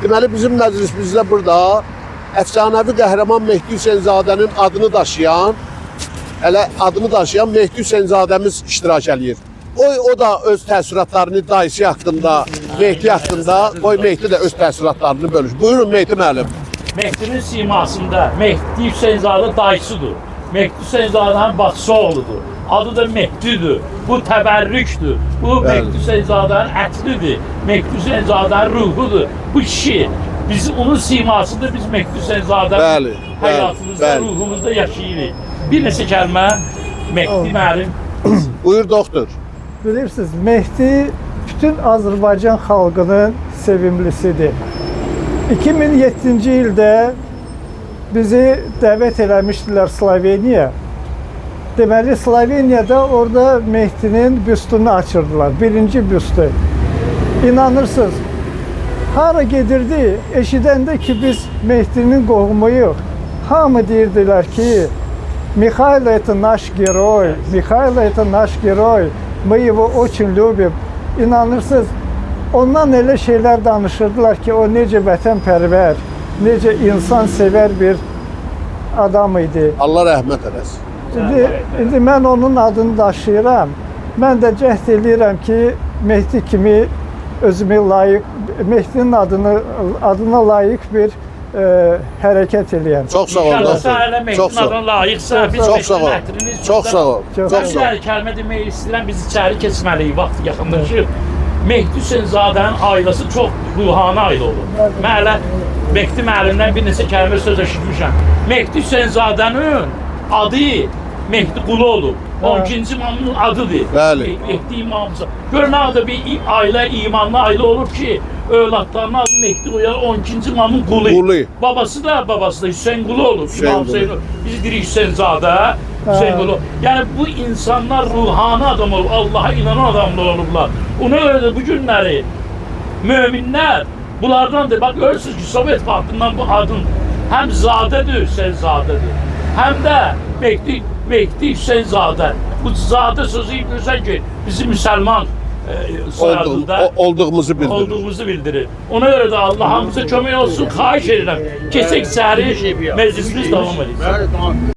Deməli bizim məclisimizdə burada əfsanəvi qəhrəman Mehdi Hüseynzadənin adını daşıyan Mehdi Hüseynzadəmiz iştirak eləyir. O da öz təəssüratlarını dayısı haqqında, Mehdi haqqında, qoy Mehdi də öz təəssüratlarını bölüşür. Buyurun Mehdi müəllim. Mehdinin simasında Mehdi Hüseynzadə dayısıdır. Mehdi Hüseynzadənin bacısı oğludur. Adı da Mehdidir. Bu təbərrükdür. Bu Mehdi Hüseynzadənin ətlidir. Mehdi Hüseynzadənin ruhudur. Bu kişi. Onun simasında biz Mehdi Hüseynzadənin həyatımızda, ruhumuzda yaşayırıq. Bir neçə kəlmə Mehdi müəllim. Buyur doktor. Bilirsiniz, Mehdi bütün Azərbaycan xalqının sevimlisidir. 2007-ci ildə bizi dəvət eləmişdilər Sloveniya. Deməli, Sloveniyada orada Mehdinin büstünü açırdılar, birinci büstü. İnanırsınız, hara gedirdi, eşidəndə ki biz Mehdinin qohumuyuq. Hamı deyirdilər ki, Mikhail это наш герой, Mikhail это наш герой, мы его очень любим. İnanırsınız, ondan elə şeylər danışırdılar ki, o necə vətənpərvər, necə insansevər bir adam idi. Allah rəhmət eləsin. İndi mən onun adını daşıyıram. Mən də cəhd edirəm ki, Mehdi kimi özümü Mehdinin adına layiq bir hərəkət eləyəm. Çox sağ ol. Çox sağ ol. Layiqsə biz Çox sağ ol. Çox sağ ol. Çox sağ ol. Bir kəlmə demək istəyirəm, biz içəri keçməliyik, vaxt yaxınlaşır. Mehdi Hüseynzadənin ailəsi çox ruhani ailə olur. Mən hələ Mehdi müəllimdən bir neçə kəlmə söz eşitmişəm. Mehdi Hüseynzadənin adı Mehdi Qulu olub. 12-ci imamın adıdır. Bəli. Mehdi imamımıza. Gör nə adı bir ailə, imanlı ailə olur ki, övladlarına adı Mehdi qoyar, 12-ci imamın Qulu. Babası da Hüseyn Qulu olub. Biz deyirik Hüseynzadə, Hüseyn Qulu. Yəni bu insanlar ruhani adam olub, Allaha inanan adamlar olublar. Ona görə də bu günləri möminlər bunlardandır. Bax görürsünüz ki, Sovet vaxtından bu adın həm Zadədir, Hüseynzadədir. Həm də Mehdi Hüseynzadə. Bu zadə sözü görürsən ki, bizim müsəlman soyadında olduğumuzu bildirir. Ona görə də Allah hamımıza kömək olsun, xahiş edirəm. Keçək səhəri meclisimiz davam edir.